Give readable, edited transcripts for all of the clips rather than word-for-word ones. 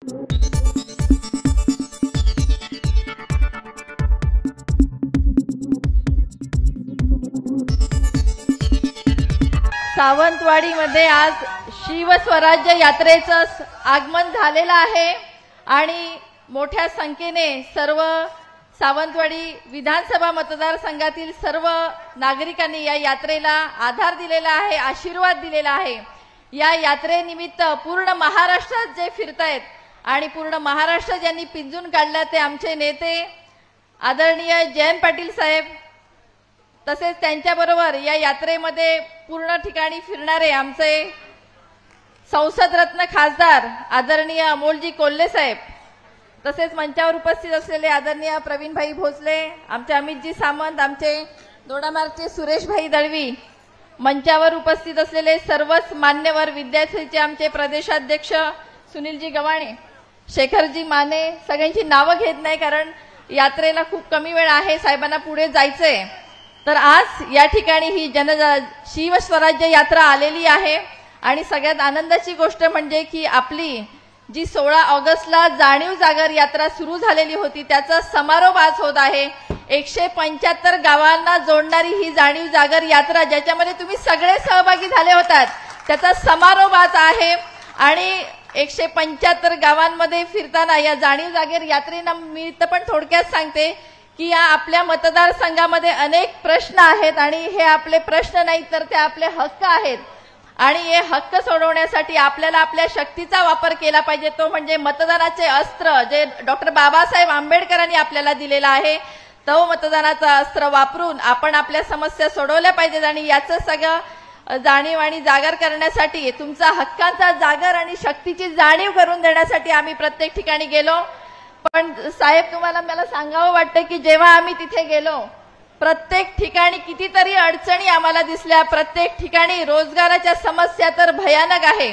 सावंतवाडीमध्ये आज शिवस्वराज्य यात्रेचं आगमन झालेलं आहे आणि मोठ्या संख्येने सर्व सावंतवाडी विधानसभा मतदारसंघातील सर्व नागरिकांनी या यात्रेला आधार दिलेला आहे, आशीर्वाद दिलेला आहे। या यात्रेनिमित्त पूर्ण महाराष्ट्रात जे फिरतायत आणि पूर्ण महाराष्ट्र ज्यांनी पिंजून काढलं ते आमचे नेते आदरणीय जयंत पाटील साहेब, तसेच त्यांच्याबरोबर या यात्रेमध्ये पूर्ण ठिकाणी फिरणारे आमचे संसद रत्न खासदार आदरणीय अमोलजी कोल्हे साहेब, तसेच मंचावर उपस्थित असलेले आदरणीय प्रवीणभाई भोसले, आमचे अमितजी सामंत, आमचे दोडामार्गचे सुरेशभाई दळवी, मंचावर उपस्थित असलेले सर्वच मान्यवर विद्यार्थीचे आमचे प्रदेशाध्यक्ष सुनीलजी गव्हाणे, शेखरजी माने, सगळ्यांची नावं घेत नाही कारण यात्रेला खूप कमी वेळ आहे, साहेबांना पुढे जायचंय। तर आज या ठिकाणी ही शिवस्वराज्य यात्रा आलेली आहे आणि सगळ्यात आनंदाची गोष्ट म्हणजे की आपली जी 16 ऑगस्टला जाणीव जागर यात्रा सुरू झालेली होती त्याचा समारोप आज होत आहे। 175 गावांना जोडणारी ही जाणीव जागर यात्रा ज्याच्यामध्ये तुम्ही सगळे सहभागी झाले होतात त्याचा समारोप आज आहे आणि 175 गावांमध्ये फिरताना या जाणीव जागर यात्रेनिमित्त पण थोडक्यात सांगते की या आपल्या मतदारसंघामध्ये अनेक प्रश्न आहेत आणि हे आपले प्रश्न नाहीत तर ते आपले हक्क आहेत आणि हे हक्क सोडवण्यासाठी आपल्याला आपल्या शक्तीचा वापर केला पाहिजे, तो म्हणजे मतदानाचे अस्त्र जे डॉक्टर बाबासाहेब आंबेडकरांनी आपल्याला दिलेला आहे। तो मतदानाचा अस्त्र वापरून आपण आपल्या समस्या सोडवल्या पाहिजेत आणि याचं सगळं जाणीव आणि जागर करण्यासाठी तुमचा हक्कांचा जागर आणि शक्तीची जाणीव करून देण्यासाठी आम्ही प्रत्येक ठिकाणी गेलो। पण साहेब तुम्हाला मला सांगावं वाटतं की जेव्हा आम्ही तिथे गेलो प्रत्येक ठिकाणी कितीतरी अडचणी आम्हाला दिसल्या, प्रत्येक ठिकाणी रोजगाराच्या समस्या तर भयानक आहे।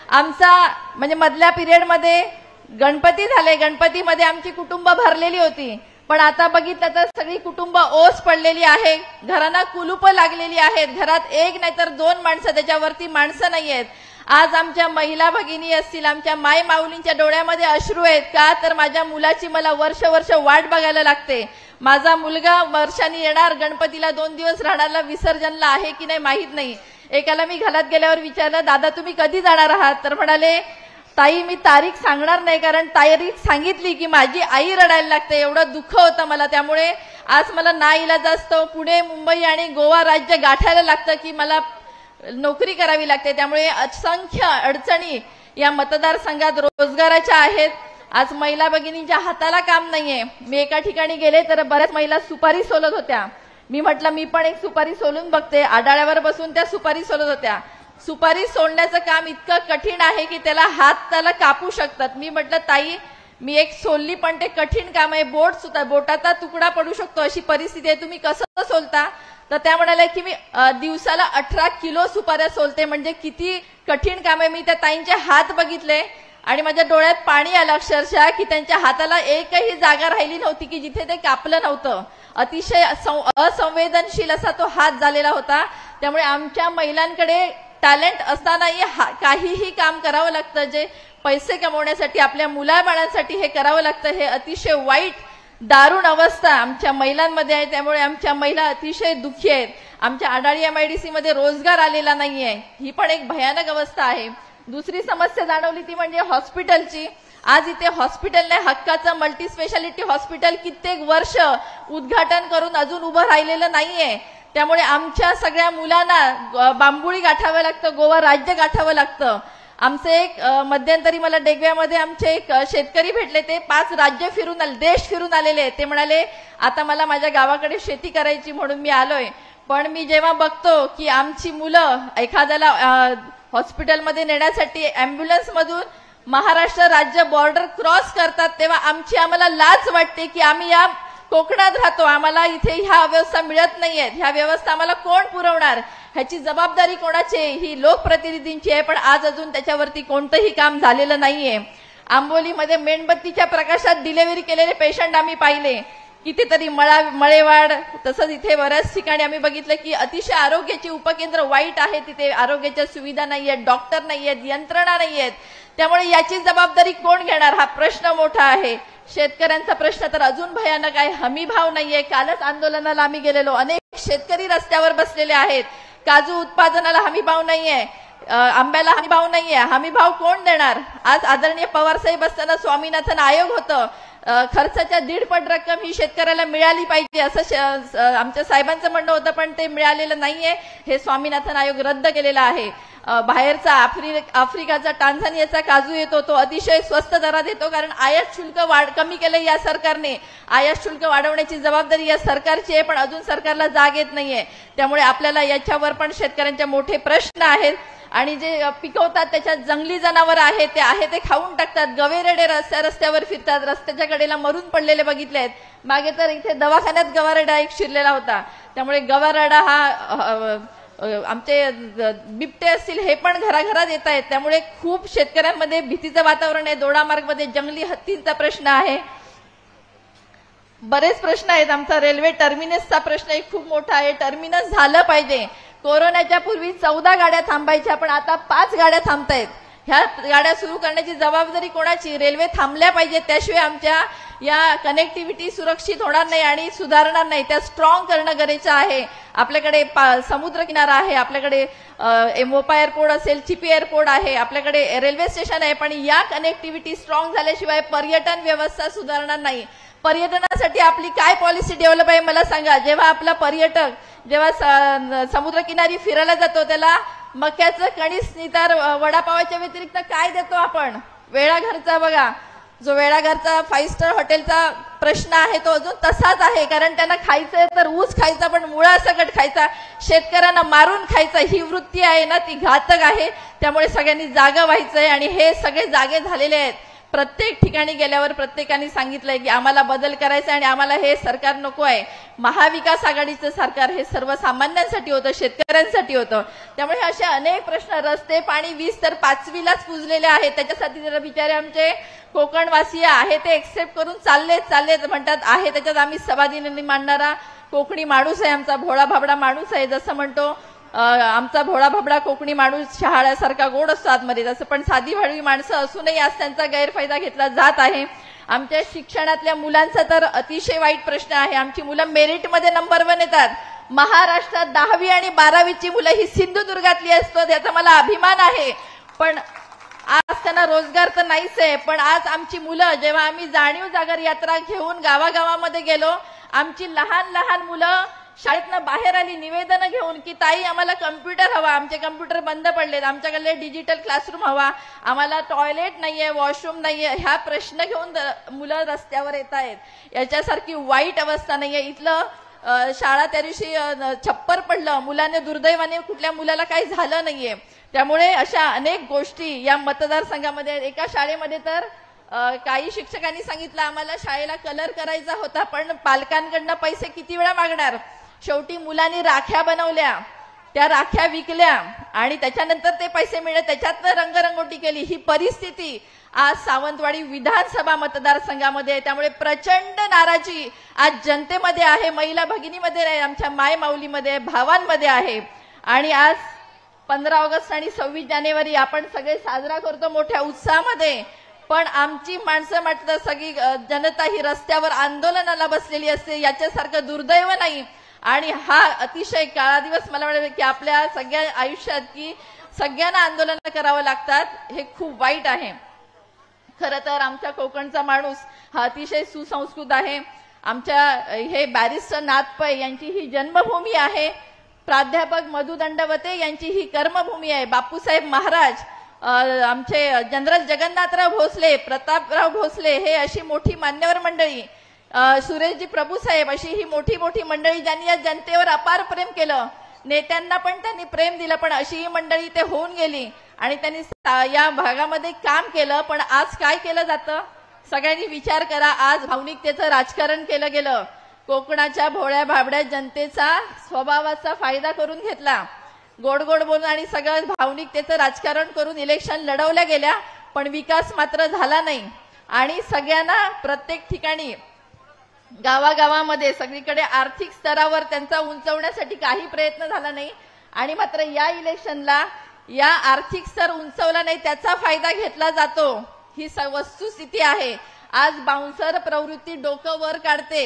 आमचा म्हणजे मधल्या पिरियडमध्ये गणपती झाले, गणपतीमध्ये आमची कुटुंब भरलेली होती, पण आता बघितलं तर सगळी कुटुंब ओस पडलेली आहे, घरांना कुलूप लागलेली आहेत, घरात एक नाही तर 2 माणसं, त्याच्यावरती माणसं नाहीयेत। आज आमच्या महिला भगिनी असतील, आमच्या माय माऊलींच्या डोळ्यामध्ये अश्रू आहेत का तर माझ्या मुलाची मला वर्ष वाट बघायला लागते, माझा मुलगा वर्षांनी येणार, गणपतीला 2 दिवस राहणारला विसर्जनला आहे की नाही माहित नाही। एकाला मी घरात गेल्यावर विचारलं, दादा तुम्ही कधी जाणार आहात, तर म्हणाले ताई मी तारीख सांगणार नाही कारण तारीख सांगितली की माझी आई रडायला लागते, एवढं दुःख होतं मला, त्यामुळे आज मला नाईलाज असतो पुणे मुंबई आणि गोवा राज्य गाठायला लागतं की मला नोकरी करावी लागते। त्यामुळे असंख्य अडचणी या मतदारसंघात रोजगाराच्या आहेत। आज महिला भगिनींच्या हाताला काम नाहीये। मी एका ठिकाणी गेले तर बऱ्याच महिला सुपारी सोलत होत्या, मी म्हटलं मी पण एक सुपारी सोलून बघते, आडाळ्यावर बसून त्या सुपारी सोलत होत्या। सुपारी सोलण्याचं काम इतकं कठीण आहे की त्याला कापू शकतात। मी म्हटलं ताई मी एक सोलली पण ते कठीण काम आहे, बोटाचा तुकडा पडू शकतो अशी परिस्थिती आहे, तुम्ही कसं सोलता, तर त्या म्हणाल्या की मी दिवसाला 18 किलो सुपाऱ्या सोलते, म्हणजे किती कठीण काम आहे। मी त्या ताईंचे हात बघितले आणि माझ्या डोळ्यात पाणी आलं अक्षरशः की त्यांच्या हाताला एकही जागा राहिली नव्हती की जिथे ते कापलं नव्हतं, अतिशय असंवेदनशील असा तो हात झालेला होता। त्यामुळे आमच्या महिलांकडे टॅलेंट असतानाही काहीही काम करावं लागतं, जे पैसे कमवण्यासाठी आपल्या मुलाबाळांसाठी हे करावं लागतं, हे अतिशय वाईट दारुण अवस्था आमच्या महिलांमध्ये आहे। त्यामुळे आमच्या महिला अतिशय दुःखी आहेत। आमच्या आडाळी MIDC मध्ये रोजगार आलेला नाहीये, ही पण एक भयानक अवस्था आहे। दुसरी समस्या जाणवली ती म्हणजे हॉस्पिटलची। आज इथे हॉस्पिटल नाही, हक्काचं मल्टी स्पेशालिटी हॉस्पिटल कित्येक वर्ष उद्घाटन करून अजून उभं राहिलेलं नाहीये। त्यामुळे आमच्या सगळ्या मुलांना बांबुळी गाठावं लागतं, गोवा राज्य गाठावं लागतं। आमचे एक मध्यंतरी मला डेगव्यामध्ये आमचे एक शेतकरी भेटले, ते 5 राज्य फिरून आले, देश फिरून आलेले, ते म्हणाले आता मला माझ्या गावाकडे शेती करायची म्हणून मी आलोय, पण मी जेव्हा बघतो की आमची मुलं एखाद्याला हॉस्पिटलमध्ये नेण्यासाठी अँब्युलन्स मधून महाराष्ट्र राज्य बॉर्डर क्रॉस करतात तेव्हा आम्हाला लाज वाटते की आम्ही या कोकणात राहतो, आम्हाला इथे ह्या व्यवस्था मिळत नाहीयेत, ह्या व्यवस्था आम्हाला कोण पुरवणार, ह्याची जबाबदारी कोणाची, ही लोकप्रतिनिधींची आहे, पण आज अजून त्याच्यावरती कोणतंही काम झालेलं नाहीये। आंबोलीमध्ये मेणबत्तीच्या प्रकाशात डिलिव्हरी केलेले पेशंट आम्ही पाहिले, कितीतरी मळेवाड, तसंच इथे बऱ्याच ठिकाणी आम्ही बघितलं की अतिशय आरोग्याची उपकेंद्र वाईट आहे, तिथे आरोग्याच्या सुविधा नाहीयेत, डॉक्टर नाहीयेत, यंत्रणा नाहीयेत। त्यामुळे याची जबाबदारी कोण घेणार हा प्रश्न मोठा आहे। शेतकऱ्यांचा प्रश्न तर अजून भयानक आहे, हमी भाव नाहीये। कालच आंदोलनाला आम्ही गेलेलो, अनेक शेतकरी रस्त्यावर बसलेले आहेत। काजू उत्पादनाला हमी भाव नाहीये, आंब्याला हमी भाव नाहीये, हमी भाव कोण देणार? आज आदरणीय पवार साहेब असताना स्वामीनाथन आयोग होतं, खर्चाच्या 1.5% रक्कम ही शेतकऱ्याला मिळाली पाहिजे असं आमच्या साहेबांचं म्हणणं होतं, पण ते मिळालेलं नाहीये। हे स्वामीनाथन आयोग रद्द केलेला आहे। बाहेरचा आफ्रिकाचा टांझानियाचा काजू येतो, तो अतिशय स्वस्त दरात येतो, कारण आयात शुल्क कमी केलं या सरकारने। आयात शुल्क वाढवण्याची जबाबदारी या सरकारची आहे, पण अजून सरकारला जाग येत नाहीये। त्यामुळे आपल्याला याच्यावर पण शेतकऱ्यांचे मोठे प्रश्न आहेत। आणि जे पिकवतात त्याच्यात जंगली जनावर आहेत, ते खाऊन टाकतात। गवेरेडे रस्त्यावर फिरतात, रस्त्याच्या कडेला मरून पडलेले बघितले आहेत। मागे तर इथे दवाखान्यात गवारेडा एक शिरलेला होता। त्यामुळे गवारेडा हा आमचे बिबटे असतील हे पण घराघरात येत आहेत। त्यामुळे खूप शेतकऱ्यांमध्ये भीतीचं वातावरण आहे। दोडामार्गमध्ये जंगली हत्तींचा प्रश्न आहे, बरेच प्रश्न आहेत। आमचा रेल्वे टर्मिनसचा प्रश्न खूप मोठा आहे, टर्मिनस झालं पाहिजे। कोरोनाच्या पूर्वी 14 गाड्या थांबायच्या, पण आता 5 गाड्या थांबतायत। ह्या गाड्या सुरू करण्याची जबाबदारी कोणाची? रेल्वे थांबल्या पाहिजे, त्याशिवाय आमच्या या कनेक्टिव्हिटी सुरक्षित होणार नाही आणि सुधारणार नाही। त्या स्ट्रॉंग करणं गरजेचं आहे। आपल्याकडे समुद्र किनारा आहे, आपल्याकडे मोपा एअरपोर्ट असेल, चिपी एअरपोर्ट आहे, आपल्याकडे रेल्वे स्टेशन आहे, पण या कनेक्टिव्हिटी स्ट्रॉंग झाल्याशिवाय पर्यटन व्यवस्था सुधारणार नाही। पर्यटनासाठी आपली काय पॉलिसी डेव्हलप आहे मला सांगा। जेव्हा आपला पर्यटक जेव्हा समुद्रकिनारी फिरायला जातो त्याला मक्याचं कणीस नितार वडापावाच्या व्यतिरिक्त काय देतो आपण? वेळाघरचा बघा, जो वेळाघरचा 5 स्टार हॉटेलचा प्रश्न आहे तो अजून तसाच आहे, कारण त्यांना खायचंय तर ऊस खायचा, पण मुळासकट खायचा, शेतकऱ्यांना मारून खायचा, ही वृत्ती आहे ना ती घातक आहे। त्यामुळे सगळ्यांनी जागा व्हायचंय आणि हे सगळे जागे झालेले आहेत। प्रत्येक ठिकाणी गेल्यावर प्रत्येकाने सांगितलंय की आम्हाला बदल करायचा आणि आम्हाला हे सरकार नको आहे। महाविकास आघाडीचं सरकार हे सर्वसामान्यांसाठी होतं, शेतकऱ्यांसाठी होतं। त्यामुळे असे अनेक प्रश्न, रस्ते, पाणी, वीज तर 5वीलाच पुजलेले आहेत। त्याच्यासाठी जरा बिचारे आमचे कोकणवासी आहे ते एक्सेप्ट करून चाललेत म्हणतात आहे, त्याच्यात आम्ही समाधी मांडणारा कोकणी माणूस आहे, आमचा भोळा भाबडा माणूस आहे। जसं म्हणतो आमचा भोळा भाबडा कोकणी माणूस शहाळ्यासारखा गोड असतो आतमध्ये, तसं पण साधी भाडवी माणसं असूनही आज त्यांचा गैरफायदा घेतला जात आहे। आमच्या शिक्षणातल्या मुलांचा तर अतिशय वाईट प्रश्न आहे। आमची मुलं मेरिटमध्ये नंबर 1 येतात। महाराष्ट्रात 10वी आणि 12वीची मुलं ही सिंधुदुर्गातली असतात, याचा मला अभिमान आहे। पण आज त्यांना रोजगार तर नाहीच आहे। पण आज आमची मुलं, जेव्हा आम्ही जाणीव जागर यात्रा घेऊन गावागावामध्ये गेलो, आमची लहान लहान मुलं शाळेतनं बाहेर आली निवेदन घेऊन की ताई आम्हाला कम्प्युटर हवा, आमचे कम्प्युटर बंद पडलेत, आमच्याकडे डिजिटल क्लासरूम हवा, आम्हाला टॉयलेट नाहीये, वॉशरूम नाहीये, ह्या प्रश्न घेऊन मुलं रस्त्यावर येत आहेत। याच्यासारखी वाईट अवस्था नाहीये। इथलं शाळा त्या दिवशी छप्पर पडलं, मुलाने दुर्दैवाने कुठल्या मुलाला काही झालं नाहीये। त्यामुळे अशा अनेक गोष्टी या मतदारसंघामध्ये। एका शाळेमध्ये तर काही शिक्षकांनी सांगितलं आम्हाला शाळेला कलर करायचा होता, पण पालकांकडनं पैसे किती वेळा मागणार? शेवटी मुलांनी राख्या बनवल्या, त्या राख्या विकल्या आणि त्याच्यानंतर ते पैसे मिळले, त्याच्यातनं रंगरंगोटी केली। ही परिस्थिती आज सावंतवाडी विधानसभा मतदारसंघामध्ये आहे। त्यामुळे प्रचंड नाराजी आज जनतेमध्ये आहे, महिला भगिनीमध्ये आहे, आमच्या माय माऊलीमध्ये, भावांमध्ये आहे। आणि आज 15 ऑगस्ट आणि 26 जानेवारी आपण सगळे साजरा करतो मोठ्या उत्साहामध्ये, पण आमची माणसं म्हटलं सगळी जनता ही रस्त्यावर आंदोलनाला बसलेली असते, याच्यासारखं दुर्दैव नाही। आणि हा अतिशय काळा दिवस मला वाटतं की आपल्या सगळ्या आयुष्यात की सगळ्यांना आंदोलन करावं लागतात, हे खूप वाईट आहे। खरं तर आमच्या कोकणचा माणूस हा अतिशय सुसंस्कृत आहे। आमच्या हे बॅरिस्टर नाथ पै यांची ही जन्मभूमी आहे, प्राध्यापक मधु दंडवते यांची ही कर्मभूमी आहे, बापूसाहेब महाराज, आमचे जनरल जगन्नाथराव भोसले, प्रतापराव भोसले, हे अशी मोठी मान्यवर मंडळी, सुरेशजी प्रभुसाहेब, अशी ही मोठी मोठी मंडळी ज्यांनी या जनतेवर अपार प्रेम केलं। नेत्यांना पण त्यांनी प्रेम दिलं, पण अशी ही मंडळी ते होऊन गेली आणि त्यांनी या भागामध्ये काम केलं। पण आज काय केलं जातं? सगळ्यांनी विचार करा, आज भावनिकतेचं राजकारण केलं गेलं। कोकणाच्या भोळ्या भाबड्या जनतेचा स्वभावाचा फायदा करून घेतला, गोड गोड बोलून आणि सगळं भावनिकतेचं राजकारण करून इलेक्शन लढवल्या गेल्या, पण विकास मात्र झाला नाही। आणि सगळ्यांना प्रत्येक ठिकाणी गावागावामध्ये सगळीकडे आर्थिक स्तरावर त्यांचा उंचवण्यासाठी काही प्रयत्न झाला नाही। आणि मात्र या इलेक्शनला या आर्थिक स्तर उंचवला नाही त्याचा फायदा घेतला जातो, ही वस्तुस्थिती आहे। आज बाउन्सर प्रवृत्ती डोकं वर काढते,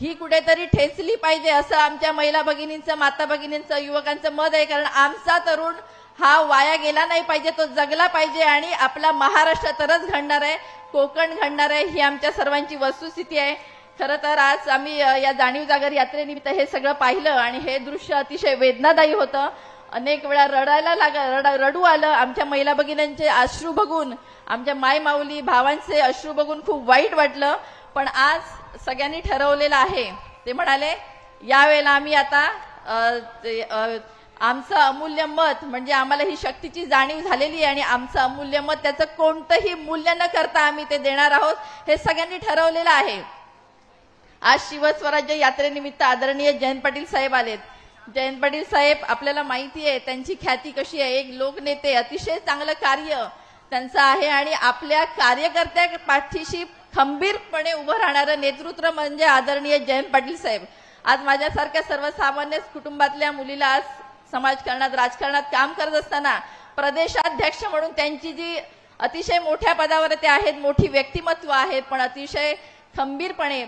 ही कुठेतरी ठेचली पाहिजे असं आमच्या महिला भगिनींचं, माता भगिनींचं, युवकांचं मत आहे। कारण आमचा तरुण हा वाया गेला नाही पाहिजे, तो जगला पाहिजे आणि आपला महाराष्ट्र तरच घडणार आहे, कोकण घडणार आहे, ही आमच्या सर्वांची वस्तुस्थिती आहे। खरं तर आज आम्ही या जाणीव जागर यात्रेनिमित्त हे सगळं पाहिलं आणि हे दृश्य अतिशय वेदनादायी होतं। अनेक वेळा रडू आलं। आमच्या महिला भगिनींचे अश्रू बघून, आमच्या माय माऊली भावांचे अश्रू बघून खूप वाईट वाटलं। पण आज सगळ्यांनी ठरवलेलं आहे, ते म्हणाले यावेळेला आम्ही आता आमचं अमूल्य मत, म्हणजे आम्हाला ही शक्तीची जाणीव झालेली आहे आणि आमचं अमूल्य मत त्याचं कोणतंही मूल्य न करता आम्ही ते देणार आहोत, हे सगळ्यांनी ठरवलेलं आहे। आज शिवस्वराज्य यात्रेनिमित्त आदरणीय जयंत पाटील साहेब आलेत। जयंत पाटील साहेब आपल्याला माहिती आहे त्यांची ख्याती कशी आहे, एक लोकनेते, अतिशय चांगलं कार्य त्यांचं आहे आणि आपल्या कार्यकर्त्या पाठीशी खंबीरपणे उभं राहणारं नेतृत्व म्हणजे आदरणीय जयंत पाटील साहेब। आज माझ्यासारख्या सर्वसामान्य कुटुंबातल्या मुलीला आज समाजकारणात, राजकारणात काम करत असताना प्रदेशाध्यक्ष म्हणून त्यांची जी अतिशय मोठ्या पदावर ते आहेत, मोठी व्यक्तिमत्व आहेत, पण अतिशय खंबीरपणे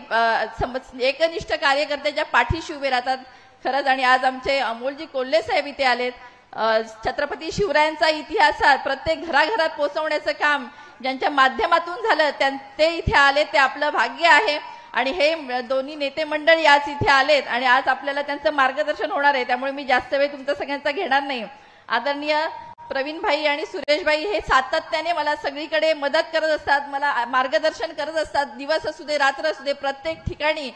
एकनिष्ठ कार्यकर्त्याच्या पाठीशी उभे राहतात खरंच। आणि आज आमचे अमोलजी कोल्हे साहेब इथे आलेत। छत्रपती शिवरायांचा इतिहासात प्रत्येक घराघरात पोहोचवण्याचं काम ज्यांच्या माध्यमातून झालं ते इथे आले, ते आपलं भाग्य आहे। आणि हे दोन्ही नेते मंडळी आज इथे आलेत आणि आज आपल्याला त्यांचं मार्गदर्शन होणार आहे, त्यामुळे मी जास्त वेळ तुमचा सगळ्यांचा घेणार नाही। आदरणीय प्रवीण भाई आणि सुरेश भाई हे सातत्याने मला सगळीकडे मदत करत असतात, मला मार्गदर्शन करत असतात, दिवस असू दे रात्र असू दे, प्रत्येक ठिकाणी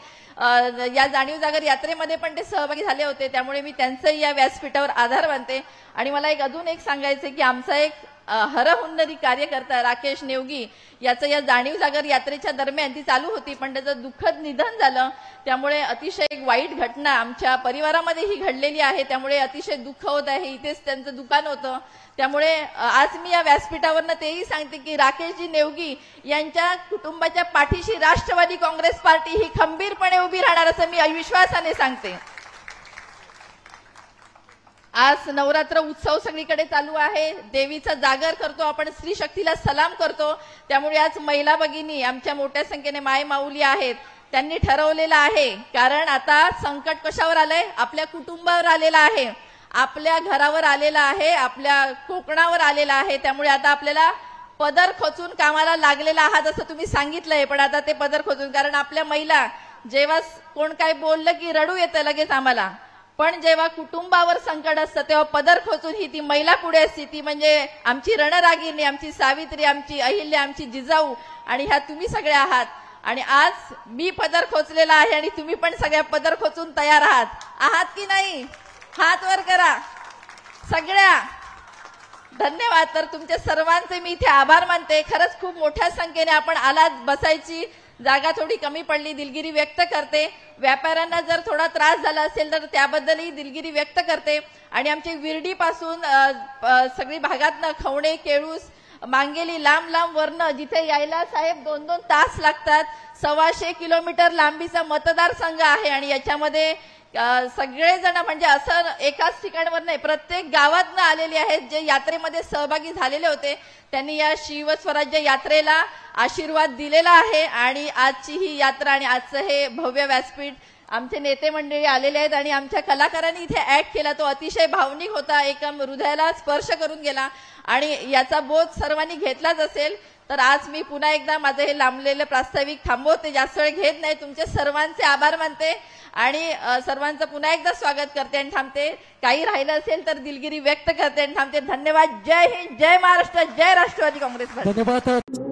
या जाणीव जागर यात्रेमध्ये पण ते सहभागी झाले होते, त्यामुळे मी त्यांचंही या व्यासपीठावर आधार मानते। आणि मला अजून एक सांगायचं की आमचा एक हरहुन्नरी कार्यकर्ता राकेश नेवगी याचं या जाणीव जागर यात्रेच्या दरम्यान ती चालू होती, पण त्याचं दुःखद निधन झालं, त्यामुळे अतिशय एक वाईट घटना आमच्या परिवारामध्ये ही घडलेली आहे, त्यामुळे अतिशय दुःख होत आहे। इथेच त्यांचं दुकान होतं, त्यामुळे आज मी या व्यासपीठावरनं तेही सांगते की राकेशजी नेवगी यांच्या कुटुंबाच्या पाठीशी राष्ट्रवादी काँग्रेस पार्टी ही खंबीरपणे उभी राहणार असं मी विश्वासाने सांगते। आज नवरात्र उत्सव सगळीकडे चालू आहे, देवीचा जागर करतो आपण, स्त्री शक्तीला सलाम करतो, त्यामुळे आज महिला भगिनी आमच्या मोठ्या संख्येने माय माऊली आहेत, त्यांनी ठरवलेलं आहे। कारण आता संकट कशावर आलंय, आपल्या कुटुंबावर आलेलं आहे, आपल्या घरावर आलेला आहे, आपल्या कोकणावर आलेला आहे, त्यामुळे आता आपल्याला पदर खोचून कामाला लागलेला आहात असं तुम्ही सांगितलंय। पण आता ते पदर खोचून, कारण आपल्या महिला जेव्हा कोण काय बोललं की रडू येतं लगेच आम्हाला, पण जेव्हा कुटुंबावर संकट असतं तेव्हा पदर खोचून ही ती महिला पुढे असते, ती म्हणजे आमची रणरागिणी, आमची सावित्री, आमची अहिल्या, आमची जिजाऊ, आणि ह्या तुम्ही सगळे आहात। आणि आज मी पदर खोचलेला आहे आणि तुम्ही पण सगळ्या पदर खोचून तयार आहात की नाही? हात वर करा सगळ्या। धन्यवाद। तर तुमच्या सर्वांचे मी इथे आभार मानते, खरंच खूप मोठ्या संख्येने आपण आलात, बसायची जागा थोडी कमी पडली, दिलगिरी व्यक्त करते। व्यापाऱ्यांना जर थोडा त्रास झाला असेल तर त्याबद्दलही दिलगिरी व्यक्त करते। आणि आमची विर्डी पासून सगळी भागातनं खवणे, केळूस, मांगेली लांब लांब वरनं जिथे यायला साहेब 2-2 तास लागतात, 125 किलोमीटर लांबीचा मतदारसंघ आहे आणि याच्यामध्ये सगळेजण म्हणजे असं एकाच ठिकाणावर नाही, प्रत्येक गावातनं आलेले आहेत जे यात्रेमध्ये सहभागी झालेले होते, त्यांनी या शिवस्वराज्य यात्रेला आशीर्वाद दिलेला आहे। आणि आजची ही यात्रा आणि आजचं हे भव्य व्यासपीठ आमचे नेते मंडळी आलेले आहेत आणि आमच्या कलाकारांनी इथे ऍक्ट केला, तो अतिशय भावनिक होता, एकदम हृदयाला स्पर्श करून गेला आणि याचा बोध सर्वांनी घेतलाच असेल। तर आज मी पुन्हा एकदा माझं हे लांबलेलं प्रास्ताविक थांबवते, जास्त वेळ घेत नाही, तुमचे सर्वांचे आभार मानते आणि सर्वांचं पुन्हा एकदा स्वागत करते आणि थांबते। काही राहिलं असेल तर दिलगिरी व्यक्त करते आणि थांबते। धन्यवाद। जय हिंद, जय महाराष्ट्र, जय राष्ट्रवादी काँग्रेस पार्टी। धन्यवाद।